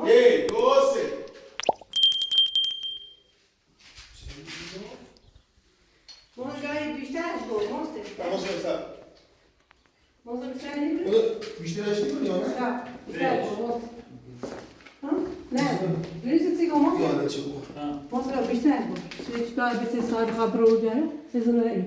Ei, doce! Monster بیشتر از دو monster. Vamos a empezar. Monster بیشتر نیست. Bunu müşteri mi diyor بیشتر. بیشتر از دو. نه. بریز چی کامون؟ Ya da çıkıyor. monster بیشتر از دو. شش تا بیشتر سال خبر رو داره. سزونه ای.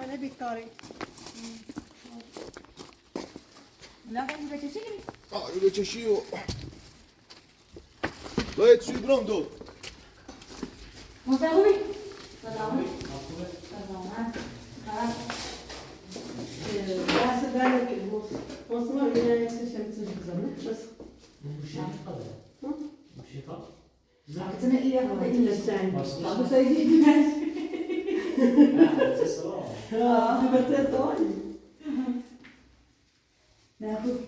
نه بیکاری. Lagam da çeşe gibi. Ah, öyle çeşiyor. Doyet suyu buram do. Mustafa Bey. Selam. Selam. Dersi ben de Osman yine seçim kızını. Nasıl? Bu şey kaldı. Hı? Bu şey kaldı. Zakatını iyi yapma. Sen. Başka Abi söyleyeyim ben. Ha, ses var. Ha, evet doğru. Ne yapayım?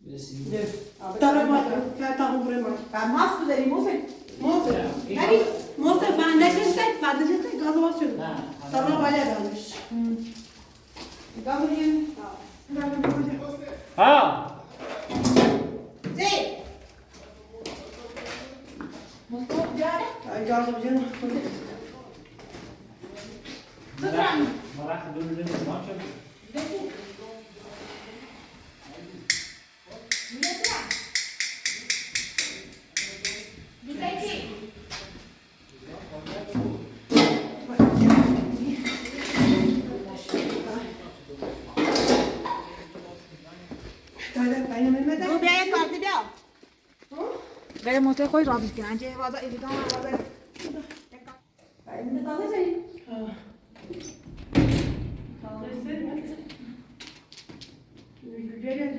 Birisi Evet. Tamam bak. Ben tamam buraya bak. Ben mas güzelim olsun. Monster. Yani monster ben de çeşit, ben de çeşit gazı basıyorum. Tamam böyle gelmiş. Gazı yiyin. Ha! Zey. Mustafa cari. Ay gazı bir canım. Kızran. Merak dönülür mü? Maşallah. Zey. Milletler. Milletler. Bu bir ayak vardı ya. Böyle motor koy razı ki. Anca vaza evden vaza. Elimde kaldı senin. Gelin.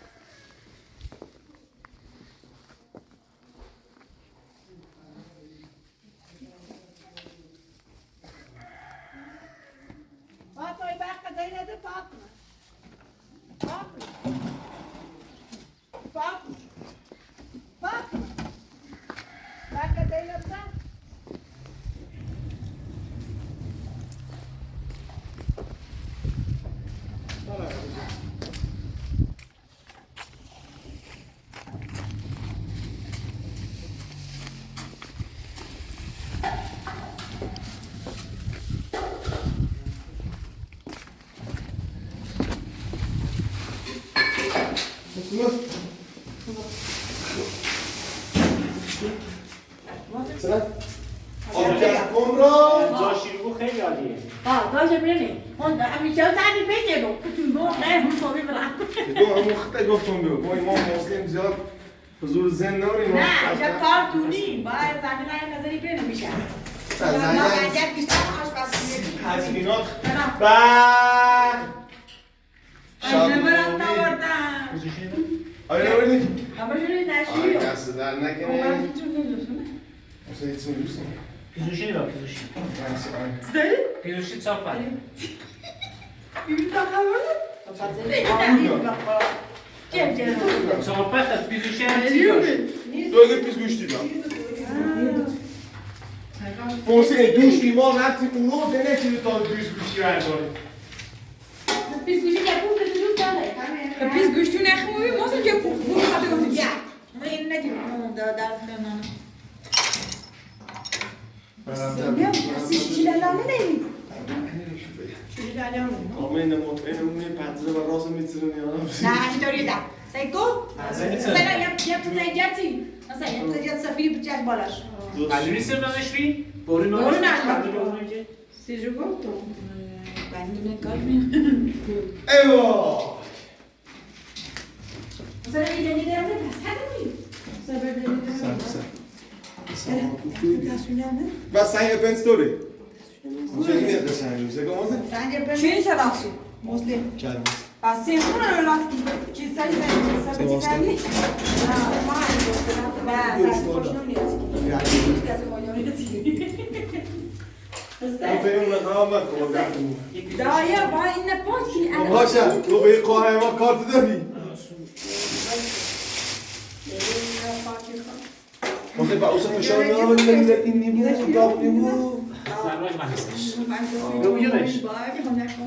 سلام آبجد کن را جا شیرگو خیلی عالیه. داشته بینی اون همیشه زنی بگیرو کتون بو نه هم صابی برم دو همون خطه گفتم بیو با امام مسلم زیاد حضور زن نوریم نه جا کارتونی باید زنی نه نظری بینو میشه ما انجام بیشتر آشپزخونه هزینات سلام شادی برم نوردم آیا نوردی؟ همه جوری آیا نشیو دست در نکنه اون تو نمیدونم اصلا هیچ سون دوستم پیزوشی نگاه پیزوشی. داری؟ پیزوشی چاپ کنی. ببین تا خبره چاپ بخت پیزوشی هم چی داشت؟ دو اگه پیز گوشتی بیا فونسه دوش ایمان رفتی اونو دنه که تا پیز گوشتی رو داری پیزگوشی که پول که دوست داره پیزگوشتی نخوری موزه که پول خواهده گفتیم ما این ندیم در خیانانه آمین مطمئن اونی پنزره و راست میتونی آنم نه اینطوری ده سیکو سنا یه پتنجاتی مثلا یه پتنجات سفید بچش بالاش معلومی سر نمش بی؟ بوری نمش بوری بی؟ نمش. چند بوری که؟ سیجو گفتم بندونه کار میام ایوا مثلا این دیگه هم پس هدوی سبب دیدم بس سنگ پنستوری موزه میاد قشنگ میشه که موزه سنجه پر چی شداسی مسلم کلمه بس سیمون رو راستی چی سری سری چی سری ما بس خوشنون نیست کسی مالیون من فهم نخواهم مکن دایا با این نپاشی باشه تو به قاهه ما کارت داری موزه با اوسه فشار میام این نیمو داغ نیمو زرماش من هستش. رو بیارش.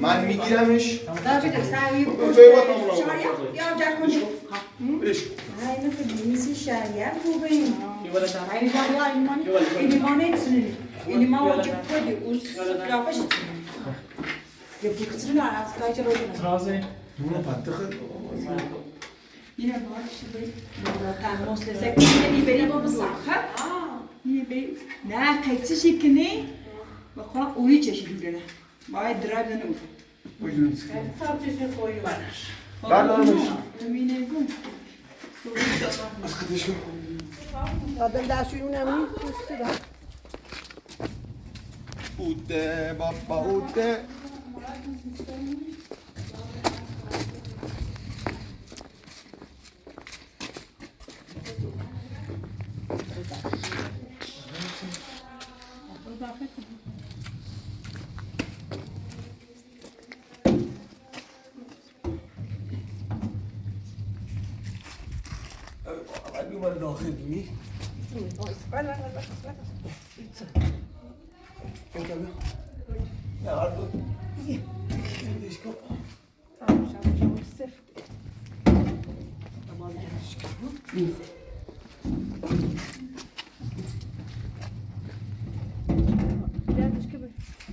من میگیرمش داوید سعی یا جاکونی برش اینو که میسی شریعه خوبه این یه بالا تا. این بالا این مانه تسنی این ما وجب کردی اوس قیافش تسنی یه بکتری نه از کاری رو کنه ترازه. نه پنتخه اینه باش بی تماس لسه اینی بری با مسخر اینی بری نه قیچی کنی بخوام اولی چشیدی کنه باید درایو نمود بجون خب چشم خوری منش بردارمش امینه کن از خودش کن آدم دستوی اونم نیست اوته بابا اوته اومد داخل بینی نه هر دو دیش کن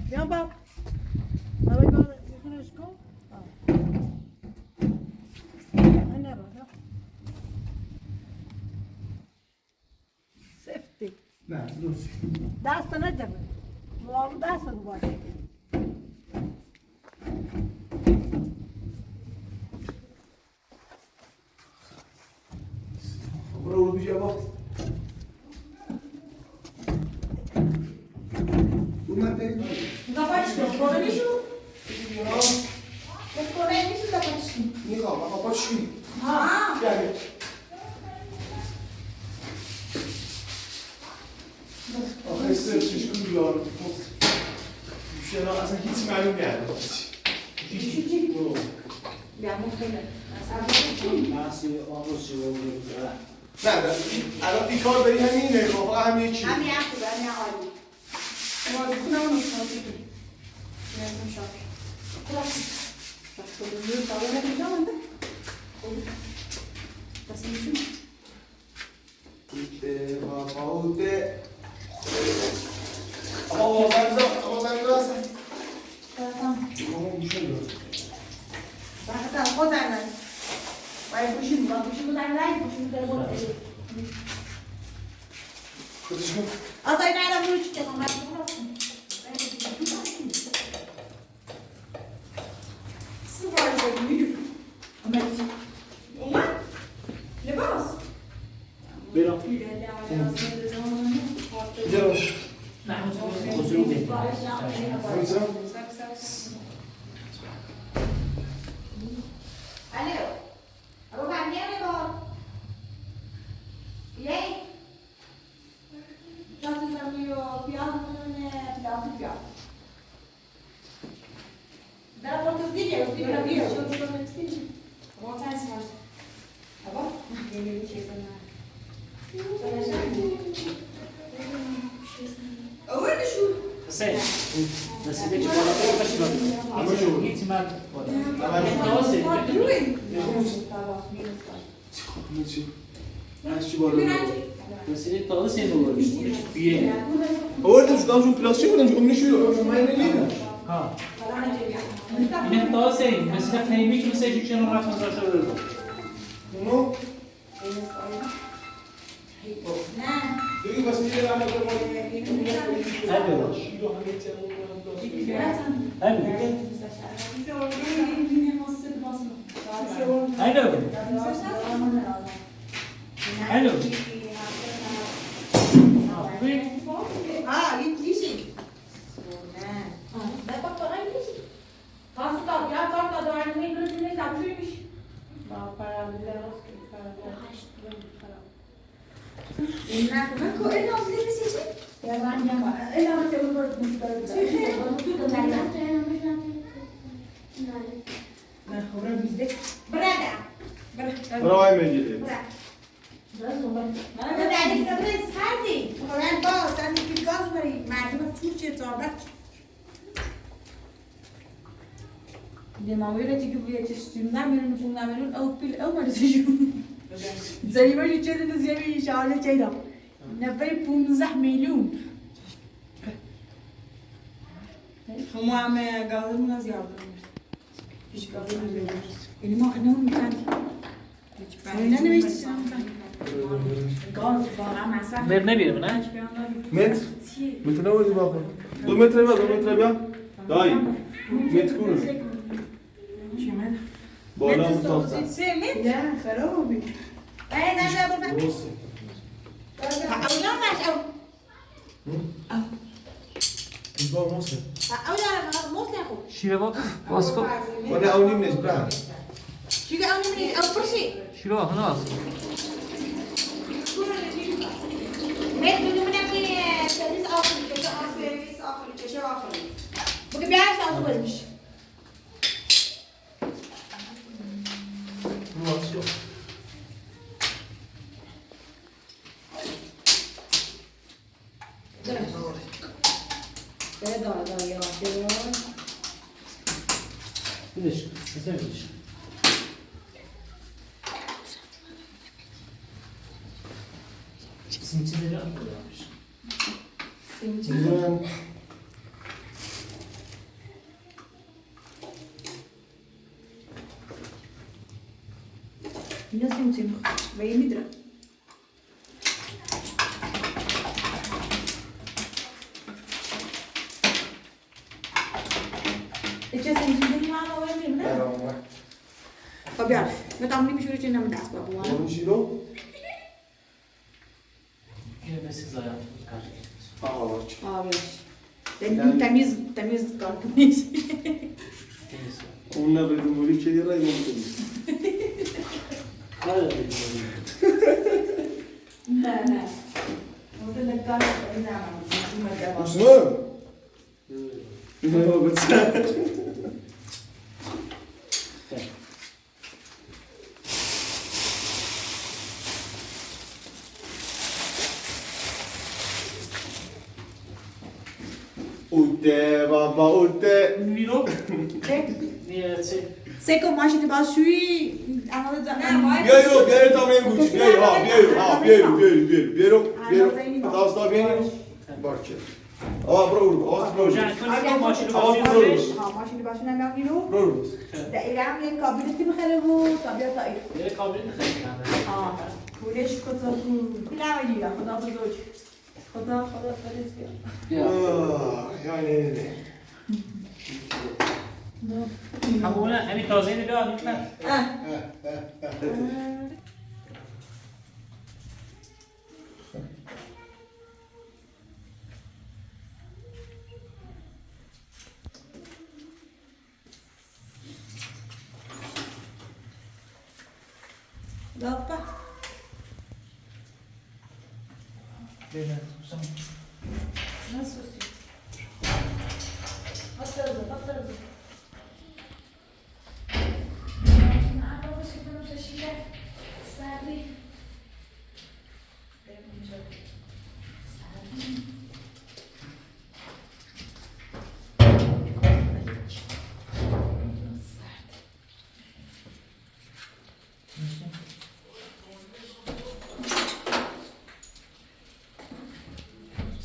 بیا باب بابا بابا میخونش کن نه بابا سفتی نه دوست دست نده موارو دست رو باشه برو بیجا با اومد بریم Zapaćko, kodali su? Kodali su zapaćki? میخوام اما پاشی Aha. یعنی آخه سرچش کن بیار شنا اصلا هیچ معلوم نداره هیچ Abbiamo quelle. ماسی آموز چی بود؟ نه الان این کار بری همینه فقط همین چی Ami aku, ami ali. Guarda, non lo so, sì. Non so. خودمون سوال نمی‌کنم ده. بس میشیم. Uite, baba, uite. Ama ben biraz. Ama bir şey yok. بعد خودم باید گوشیم بزنم رای گوشیم در بود Kılıçım. آسای نه رو چی کنم لباس برم. Gel. بزرگ بگیر. Kılıçım. الو ابو فهمیه لباس یه جاتی فهمیو پیاز پیاز در پورتوس دیگه وقتی فهمیو ما تنس هست ابا یه چیز نه اول شو حسین نصیبه چی بالا کنی باشی بالا Ama şu. احتمال بالا Tamam. Kılıçım. Her şey var. نصیبه تازه سین رو باشی بودی چی بیه Orada şuradan şu plastik oradan şu omni şu. Şu mayne değil mi? ها اینه تازه مثل خیمی که مثل چی کنم رفت نظر شده رو Bunu. نه Diyor ki basınca ben de böyle. هبه باش هبه هلو هلو ها يتليشي ده بطل يتليشي خلاص طب يا طب ده عن مين بس اللي تعملوش ما para بالله Marco, ele não se decide. يا مان يا مان الا ما تقول برضه برادة Bravo Emre. برادة عليك تبرز هاتي قرآن باز أنا في الجاز بري معلومة توجه صابت De maar weer dat ik weer sturen ook pil maar dus زي ما يجي كذا زي ما يشعل كذا نبي 15 مليون هم عم قالوا لنا زيادة فيش قالوا لنا اللي ما احنا مكان انا مش قال عم عساك بر نبیرم نه Met. Met ne oldu baba? 2 metre var, 2 metre ya. Daha iyi. Met kurur. Bola bu topta. لا خرابي ايه ده ده بقى Olsun. او لا مش او Biz var olsun. او لا مو تاخو شیره با واسکو Hadi avlayayım ne bra. شو ده او من او برشي شیره با خنا واسکو ميت بدون من ابني سيرفيس اخر سيرفيس اخر شو اخر بقى بيعرف اصور مش Bu var yok. ده يا بیدش سیستم بیدش simçileri alıyorlarmış. Güzel. الناس يمكن بين مدرة ايش سنجيبني معنا وين من Merhaba. طب يعرف ما تعملي مش وريتي انها مدعس بابا وانا 10 kilo. Yine siz hayatınız karşılaştınız. Aa bak. اه ماشي لان تمييز كاركونيش Neyse. Onunla dedim böyle şeyler ayırmadım. Kara dedim لا لا قلت لك كان Osman. Ne oldu sen? Ute baba ute. Miro. Niye? سیکو ماشین باز شوی اما زمان بیا تا من گوش بیا تاستا بیارو باشه برو روشن کنید ماشین رو باید ماشین باز نمیام اینو برو دقیقاً یک کابینتی بخره بود تا بیا تا این یه کابینت خیلی کنده پولش کتا پول نمیگیره خدا بزرگ خدا فرست بیا یعنی همونه همین تازه اینو بیا میتونم Doppa. Nasıl olsun? Hatırladım. Ağzı şıkkını taşıyacak. Sarı.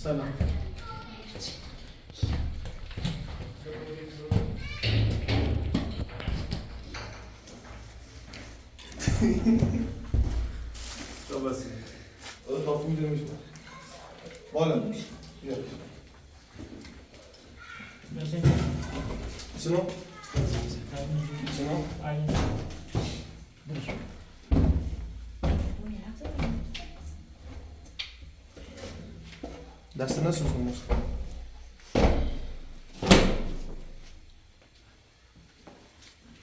سلام طب بس اضغط ميديا مش ولا شنو دست نسوزون مصطفی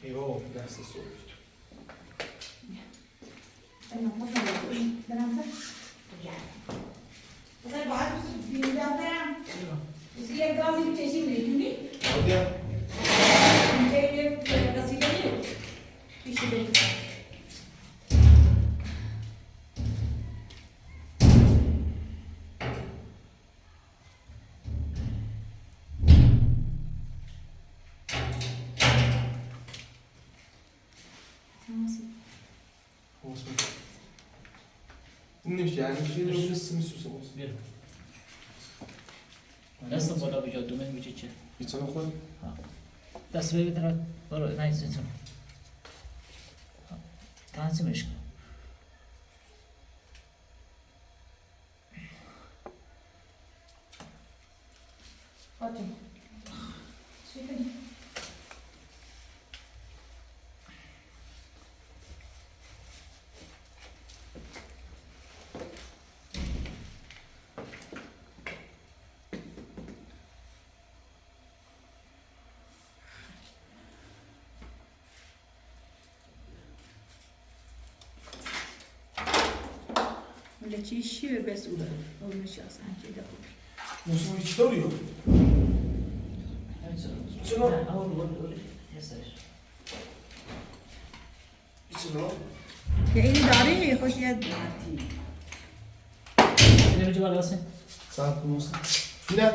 ایوه دست سوزون Saya baru pindah kan. Mesti yang kau sih cecil ni. Oke. Jadi kasih dia. Isi dia. نمیشه یعنی چیزی رو بس میسوزه بیا دست بالا بجا دومن میشه چه میتونه خود دست به طرف برو نایستون تنظیمش کن Ótimo. Fica ali. ولی چی شیر بس اوله اونش اصلا که داره موسیقی چطوری رو؟ چرا؟ اول بود هستش چرا؟ یه این داره خوش یاد دارتی اینو جوال واسه صاحب موسیقی نه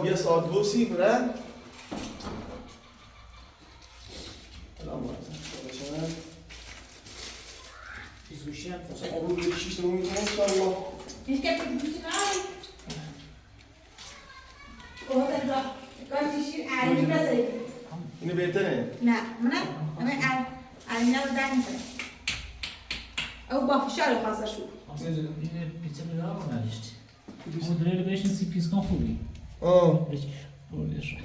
یه ساعت گوشی کنن گوشی هم مثلا آبرو به شیش نمون میکنم انشاءالله هیچ که پیش نای اوه تنجا کارتی شیر علی بسه اینو بهتره نه من علی رو در میکنم او با فشار خواسته شد این پیتزا رو دارم نداشتی مدرل بهش سیپیز کن خوبی بردش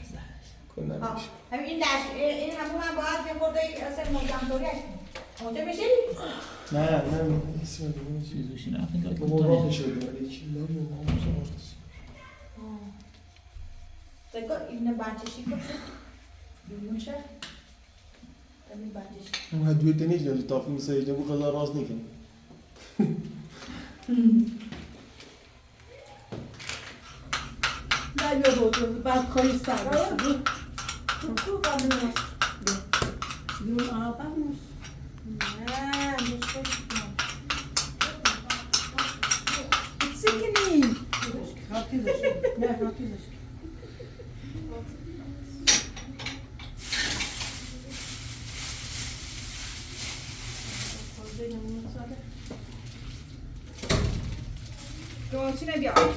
کنم همین این دست این همون من باید می‌برده اصلا مجموعه اونجا میشه نه اسم دیگه چیزوشی نه فکر کنم بابا راه شده ولی چی نمیدونم تکو این بچه‌شی کنه بیمونشه همین بچه‌شی اون هدیه تنیج داری تافی میسازی جنبو خدا راست نیکن نه بیا بود بعد خواهی سر بود تو قبل نست بیرون آقا نست نه نست سکنی خاطی داشت نه خاطی داشت دوستی نبیا تو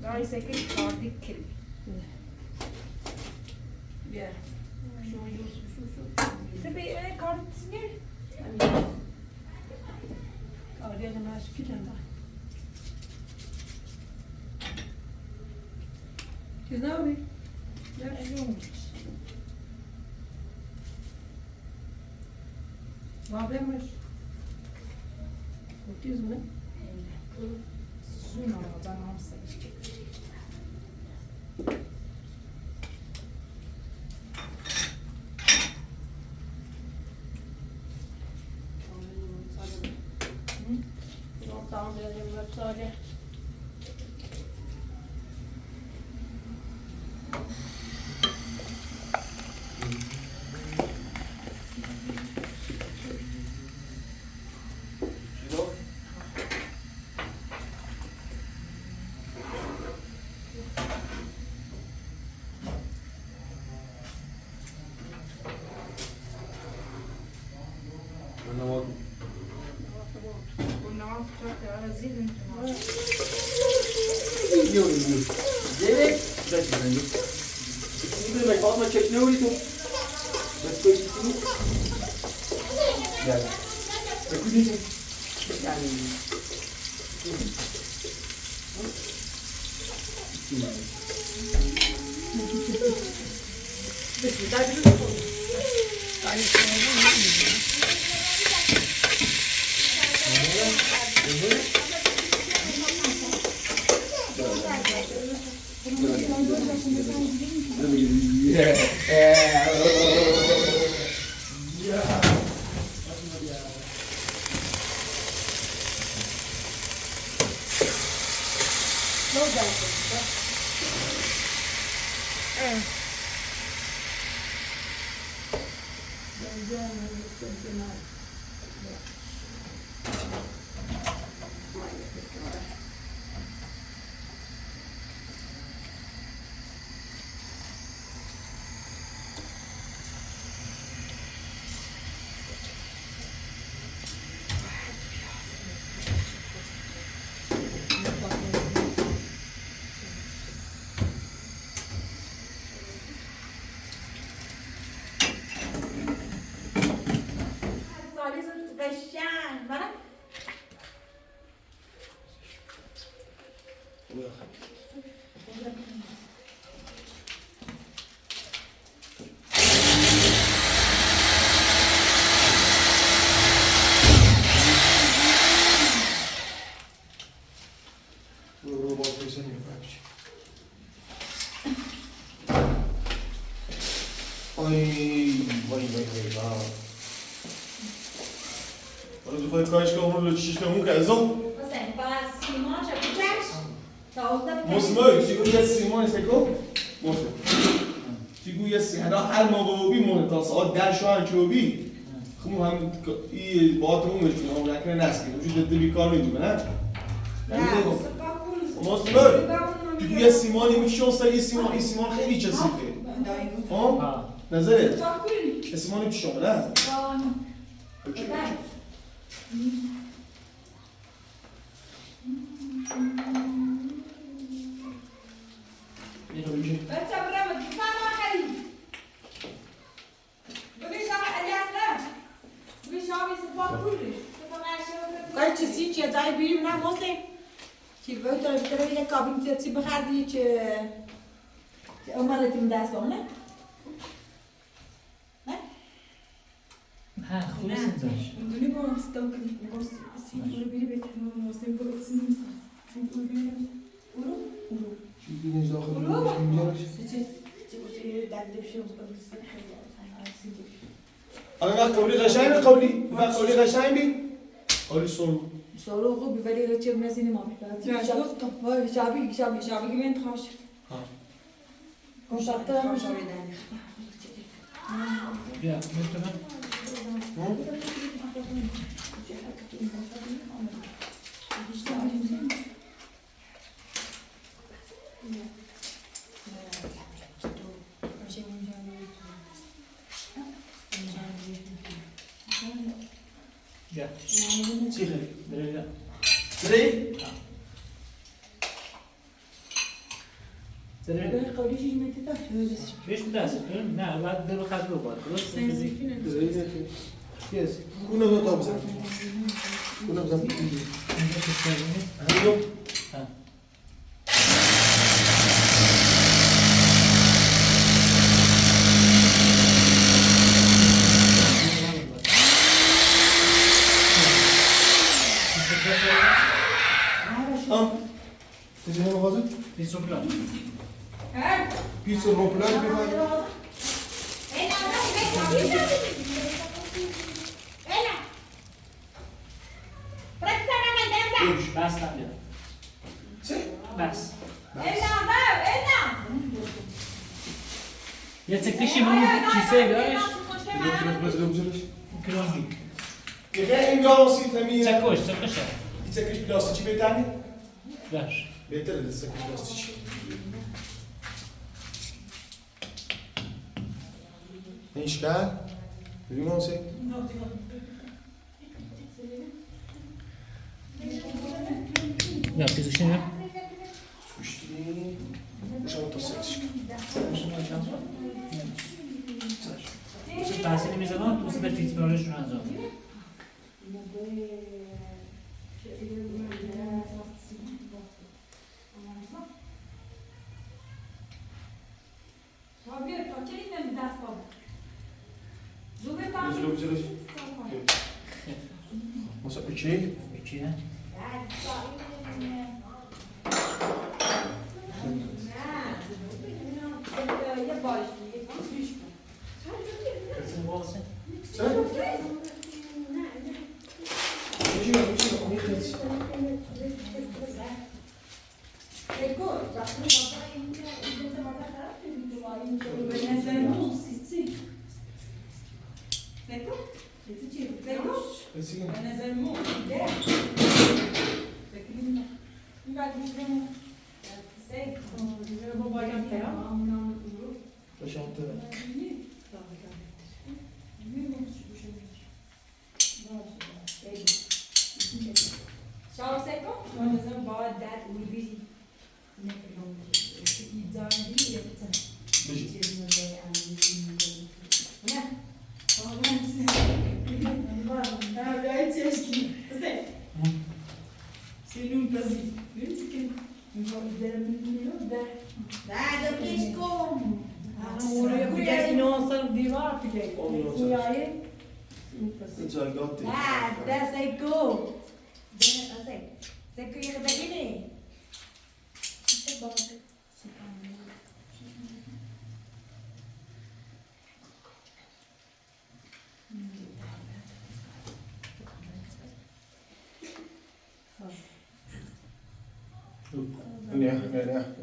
Dai second cardi kill. بیا شو Tabii kart ne? آریا نماش کی تنده چیز نبودی؟ Yok. Vablemiş. Korkuyoruz mu? Suyun oradan alsa işte. Tamam biraz sadece. Bundan çok da rezil. Yiyorum. Gerek. Gerçekten yok. İkisini de ben Fatma çek ne oluyor? Let's go ikisini. Gel. Bakın yani. کارش کنم رو چیش کنم که ازم مثلا باز سیمان چه بچش تا موسمه چیگو یه سیمان سکو موسم چیگو یه سیمان هر موقع بی مونه تا ساعت 10 شو که بی خمو هم این باترون میشونه هم نکنه نسکی وجود دل کار نمیدونه نه موسمه چیگو یه سیمانی میشون سر یه سیمان خیلی چسیفه ها نظرت سیمانی میشون نه اوکی بچه برام دیفان آخری بگی شما الیاس نه بگی شما بیسی پاک کردش کاری چیزی چیه جایی بیریم نه موسیم چی باید داره بیتره یک کابین چی بخردی چه امالتیم دست بام نه؟ نه خوبی سنجاش میدونی با اون ستون کنی Seni biri beklemiyorum. Sen bu etsin. Sen bu biri. Uru. Çünkü ne zaten Uru. أنا قولي غشايم قولي قولي غشايم بي قولي صون Sonra o biberi geçirmesini mi? Ya, Şabi gibi entranş. Ha. Konuşattı. Ya, mesela ya. Çiğne. Böyle. دري Böyle. قولی چیزی میتونم. Beş mi dersin? Ne? Ben de bu kadar var. دري يس كنا نطلع بزاف كنا بزاف اليوم Ha. تجي هنا غازي Bir sokak. بيس الروبلان بيفاي Bas lan diyor. سي Bas. Jetzt kriegst du mal die Säge, بس لو بزرش Klonjik. يا اخي انجا وسي ثمين Çakoş, çakoş. يتسكش بلاستيك بيتاني Ver. بيتر يتسكش بلاستيك ايش كان اليوم سي Ya biz şimdi وشتري وش هو تصير şu tahsili mizadan tu sefer fitmörle şunu anlayacağım. بس لو بزرش مثلا بشيء İçine. Kızım bu olsun. سلام يجي يجي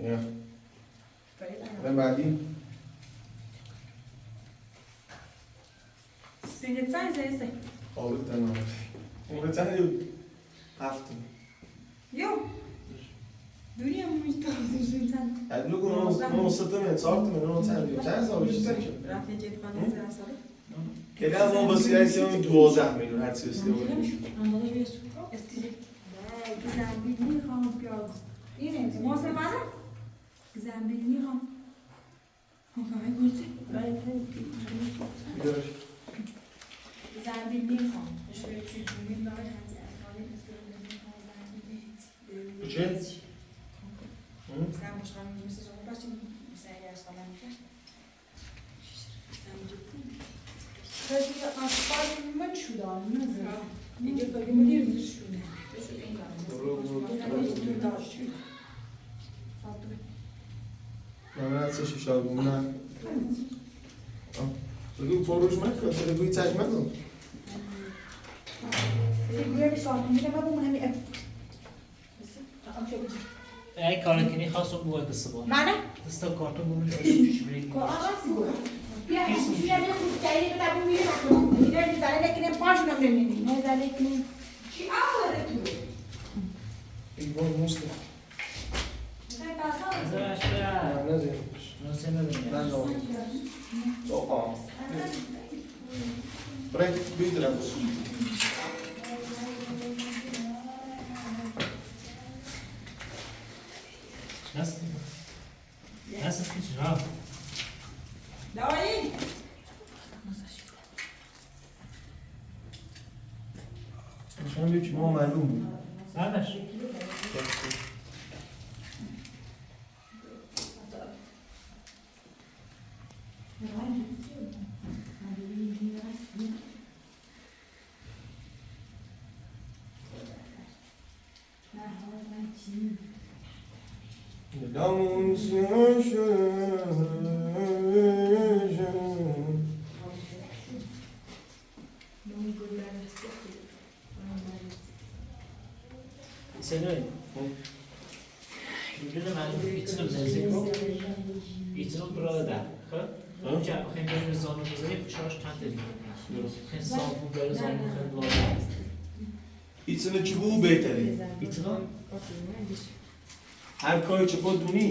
يا ده بعدين قولت انا قولت انا هفتم ادلكم انا وصلت من صارت من انا ثاني چند سال پیش سکه كلام ما بس یادم 12 میلیون هر چیز هستش شابی نه بگو پروش مکن بگوی تج مکن بگوی بشارت میگه ما بمونه می ای کارنکنی خاص رو بود دست با معنی؟ دست کارتون بمون شوش برید بیا بیا خود جایی که تابو میره مکن میره میذاره لکنه پاش نمیرینی میذاره لکنه چی آوره تو این بار موسته ازش برد نه نوسه نبینید برای بیدرم Nasıl küçük ha? دایی نشان بیو که ما معلوم بود Kardeş. دامون سیاه شد Senin Yüzüne ben içine zenzeko, içine burada da. Önce bakayım benim zanımıza hep çarş tanıdık. Hesap bu böyle zanımı lazım. ایتونه چوبو بهتره İçine هر کاری که خودتونی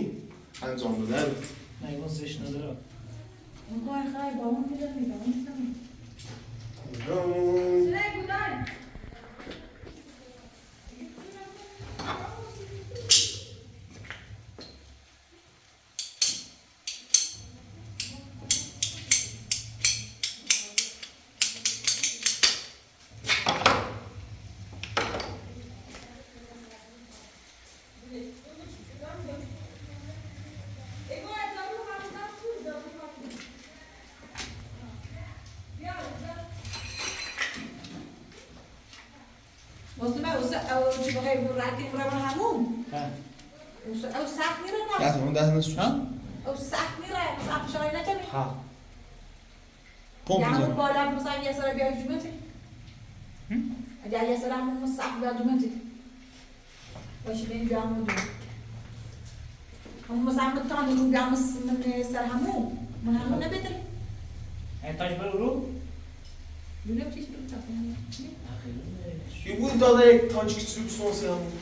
انجام بده neyvan zreş nedara. اون کار خیلی با اون میدم دامون سلای بودن مسلمه او چی بخیر راتی برای همون او سخت میره نه ده اون ده نصف او سخت میره سخت شای نکنی Ha. پمپ یا همون میزنم بالا مثلا یه سر بیای جمعتی اگر یه سر همون سخت بیای جمعتی باشی بین بیای همون دو همون مثلا متانی رو بیای من سر همون من همون نبیدم Entaş böyle uru? یونه پیش رو تاکنم این بود داده یک تانچ کچلو سونسی همون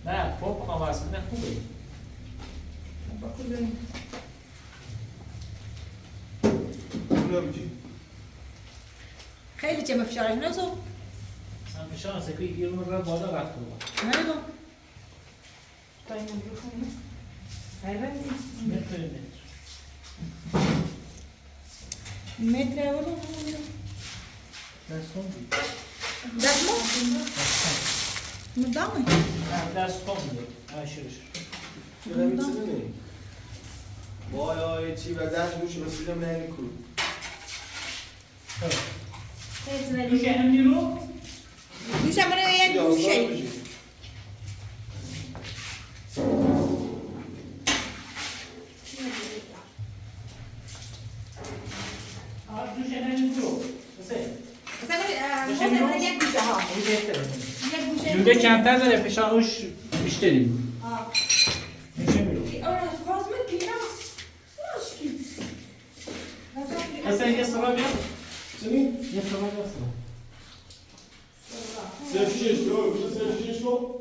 نه پمپ خواهد نه خوبه. با کدوم اونو بگی خیلی چه مفشارش نزو Sen pişan sekü یه اون رو بالا رفت رو. نمیدونم تا اینو برو کنیم حیوان متر. متر اولو دست کن. دست مدامه دست کن بود. آشیرش. چرا میتونی وای آی چی و دست گوش رسیدم نه این کرد دوشه هم نیرو؟ دوشم منو یه گوشه دوشه هم نیرو. مثلا یک گوشه ها این بهتره. یک گوشه لوله کمتر داره فشارش بیشتری. میشه میرو. اصلا یه سوال بیاد. چنی؟ یه سوال بیاد. سرفشیش رو بشه سرفشیش رو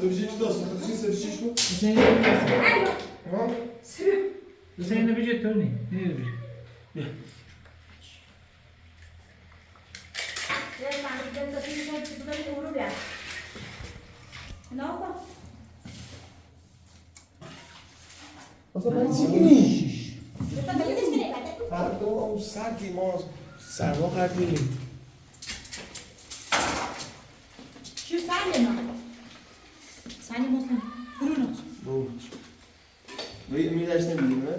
بشه چی داست بشه سرفشیش رو Sen ne yapıyorsun? ها Sen ne bilecek Tony? Ne bilecek? اصلا من چی کنی؟ فردا اون سردی ما سرما کردیم Şu saniye mi? Saniye Muslim. Bruno. میداشت نمیدیم نه؟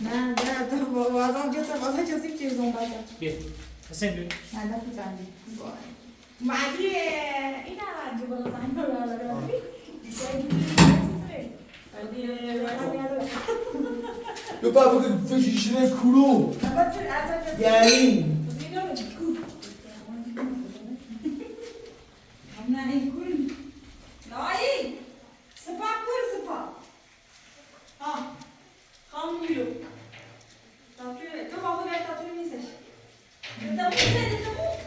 Ne, ne, adam götür, kesip çevirdim bazen. Gel. Sen bir. Nereden tutandı? Magi, ina vardı bana sanki oralara. Sen Eu tava com fez cru. E aí?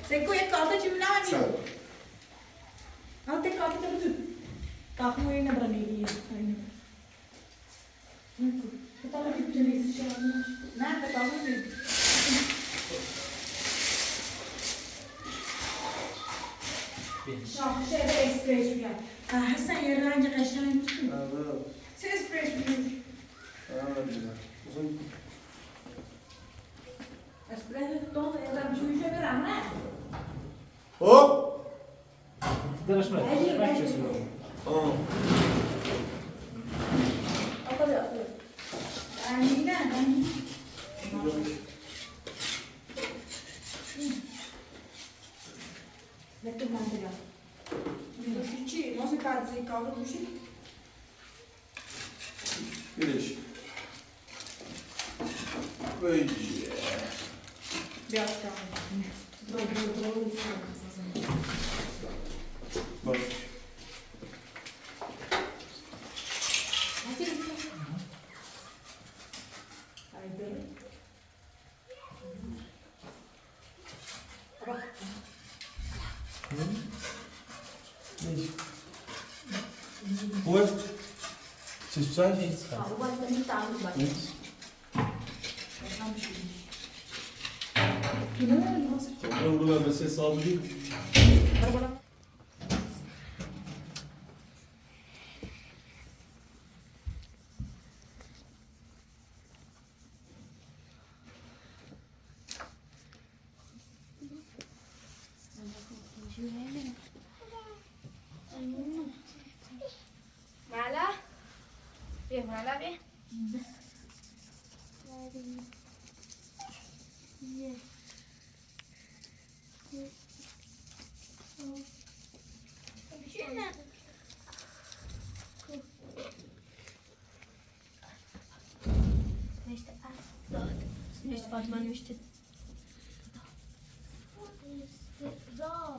Seco یک کارت چی می‌نویسی؟ آن تک کارت تو بزن. کافی موی نبرنیدی. تو تا کی چلیسی شما؟ نه تا کافی نی. شاه شهر اسپریس بیا. حسن یه رنگ قشنگی می‌کنی. چه اسپریس می‌کنی؟ اسپریس تو تا جویی برام نه. Hop! درش من Aa. Giriş. Böyle. Biraz daha. Bak. Foi? Vocês precisam? Eu vou levar você só ali. Mala. Bien, mala, bien. Neste asdod. Neste Fatma neste. Zor.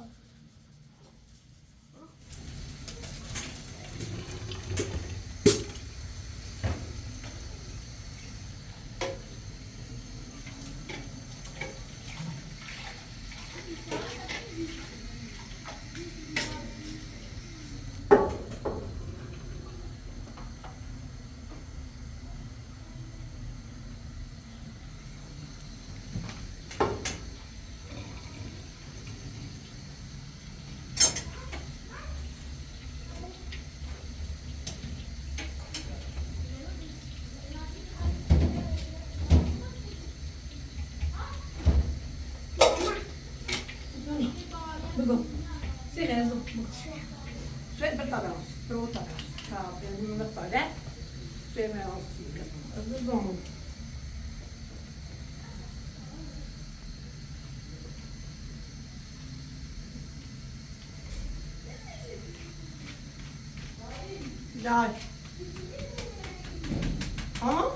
Sve brtagas, protagas, kao jednu vrtare, sve me osika. Zonu. Daj. Ha?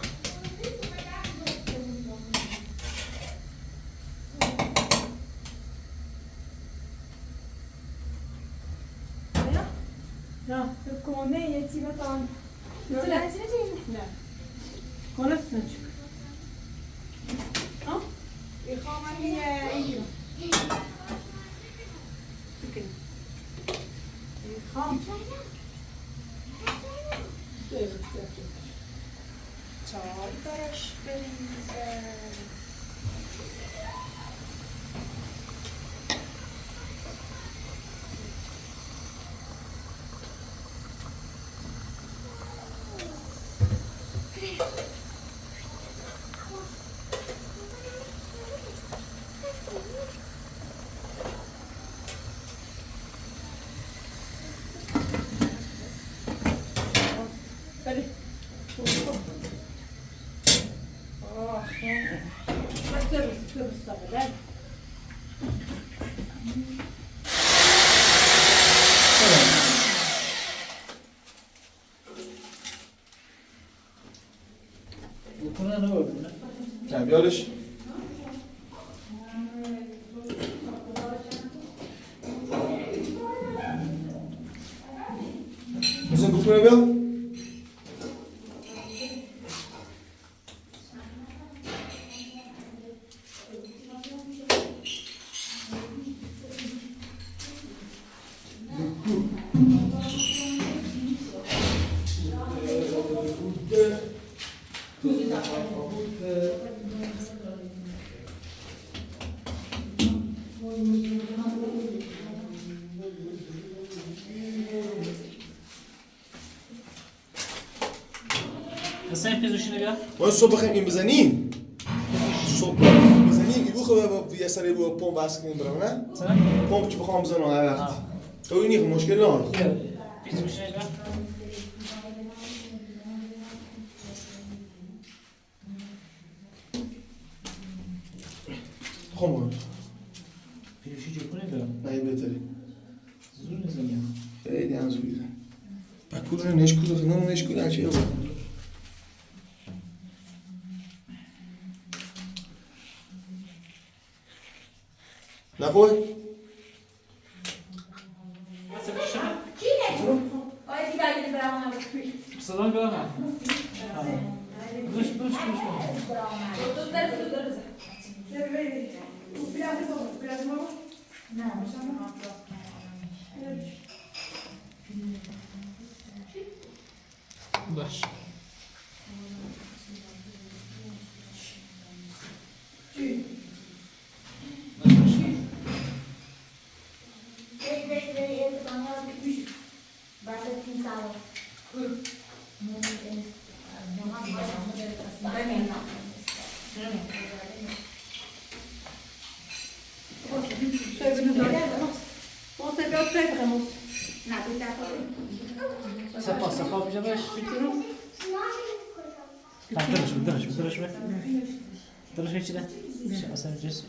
Ja, kone je cimetan. Ne. Kone snacık. Ha? İhamaniye iyi. Bakın. İham. Evet, evet. Çay karış benimse. Hadi. Oh, kıbrıs sana. نه بیارش محسن گفتونه بیا حسین پیزوشینه بیا. ما صبح بخوایم این بزنیم صبح بزنیم ایبو خب یه سری با پمپ بس کنیم برام نه پمپ چی بخوام بزنم هر وقت تو اینی خب مشکل نداره پیزوشینه بیا. خب پیزوشی جو کنه بیا. نه بهتره زور نزنیم. خیلی هم زوری زن بکولونه نشکود و خنون نشکود هرچی رو نخواه؟ صدا بیا هم. بوش. باش. سپا بجا باش بیتونو. درش به. درش چی ده؟ اصلا جسش.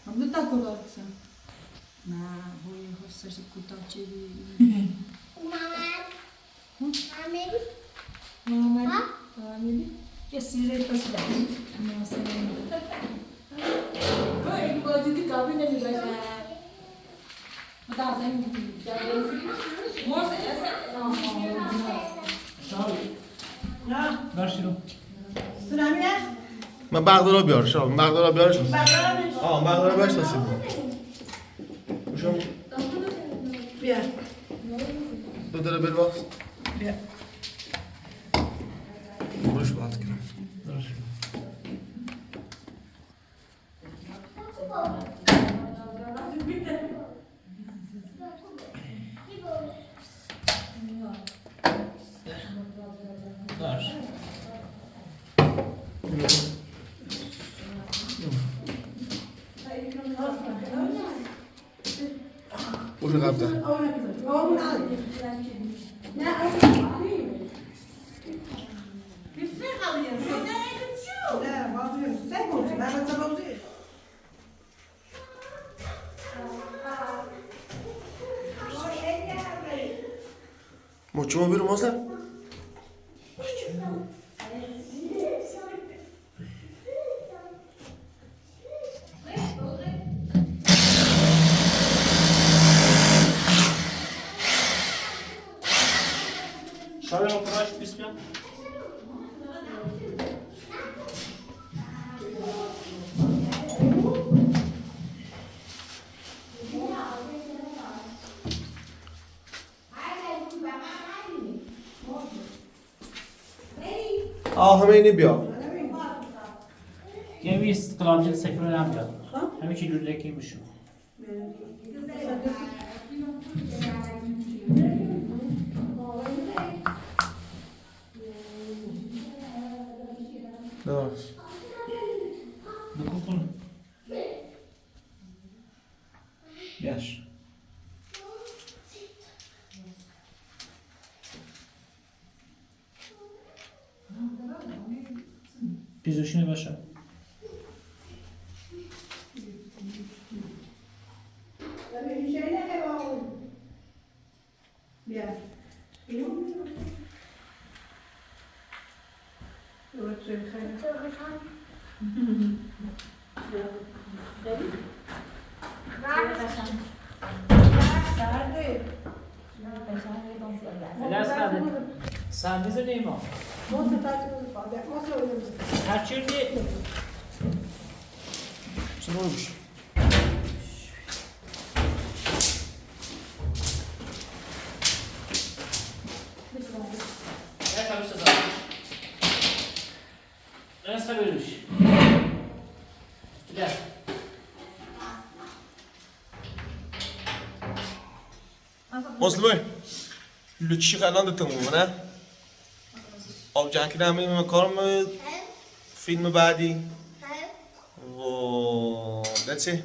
Não está com dor, sim. Não, vou ir você se cuidar de Mamãe, esse jeito para cidade. Nossa, oi, pode de cabine ali vai dar. Tá saindo já moça essa não. باش رو. Tsunami? من بغداد رو بیار شما بغداد رو بیارش بغداد رو بیارش نصیب شما بیا دو داره بلواس بیا برش باید کنم باش. برش قبضه مچمو بیرو مازن شاید اپراش بیست بیا. همه اینی بیا یه ویست کلابجل سکرون هم بیا. همه چی لوله که میشون. درست بکن کن. بیاش. Sen bize neyim o? Kaçırdı. Sen olmuş. Ne sabırsa zaten. Ne sabırmış? Gel. مسلمه لوچی الان تمومه نه؟ آب جنگ کردن میریم کارم فیلم بعدی و دچه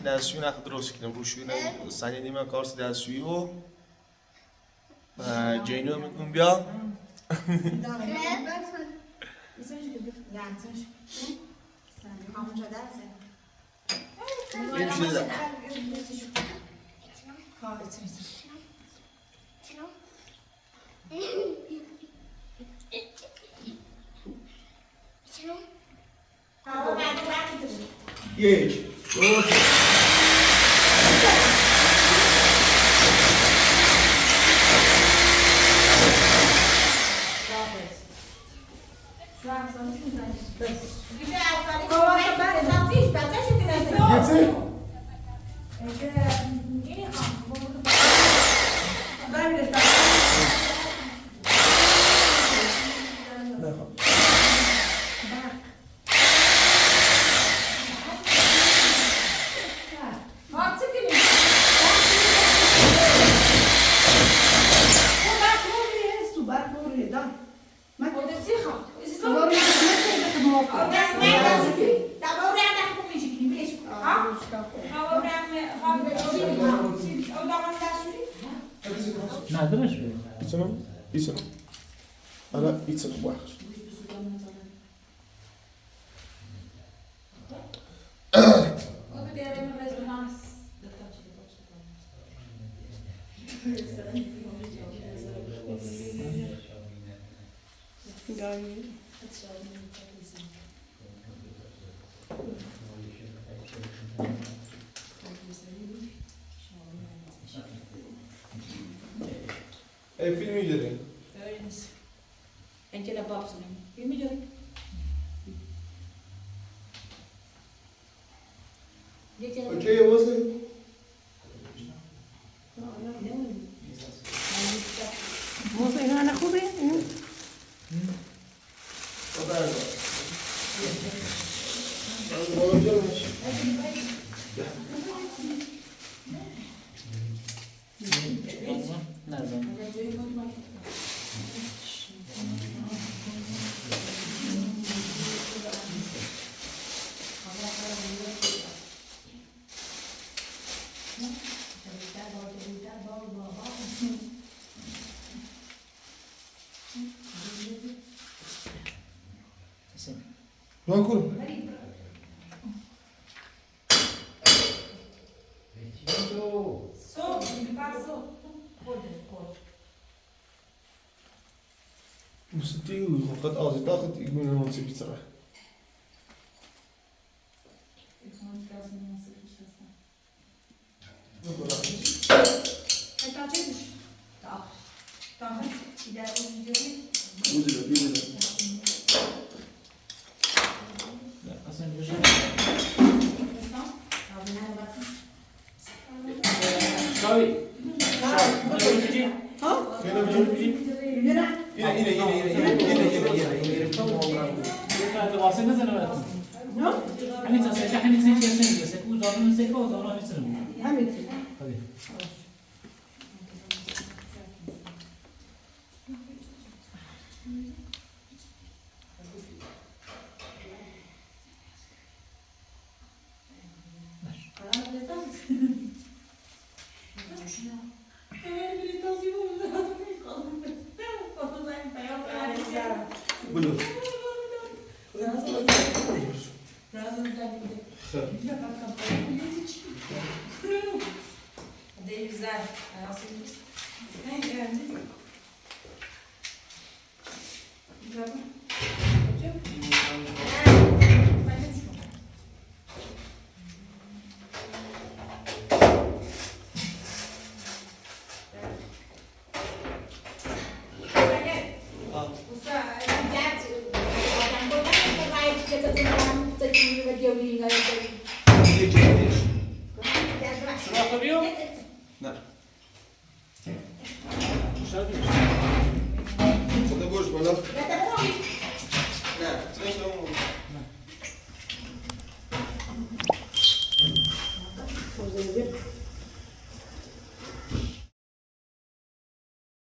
دستشویی نخ درست کنم روشویی سنی نیمه کارس دستشویی و جینو میکنم بیا این چیزه یک دو ندارش بید. ایتونم حالا ایتونم باش فیلم میگیریم Eentje naar babs nemen. Wie moet je? اوکی واسه موضوع اینا خوبه؟ راه کن موسيقى وقد أعطيت يقولون الموسيقى بصراحة سراغ بیو؟ نه شاید خدا گوش بالا نه اسمش اون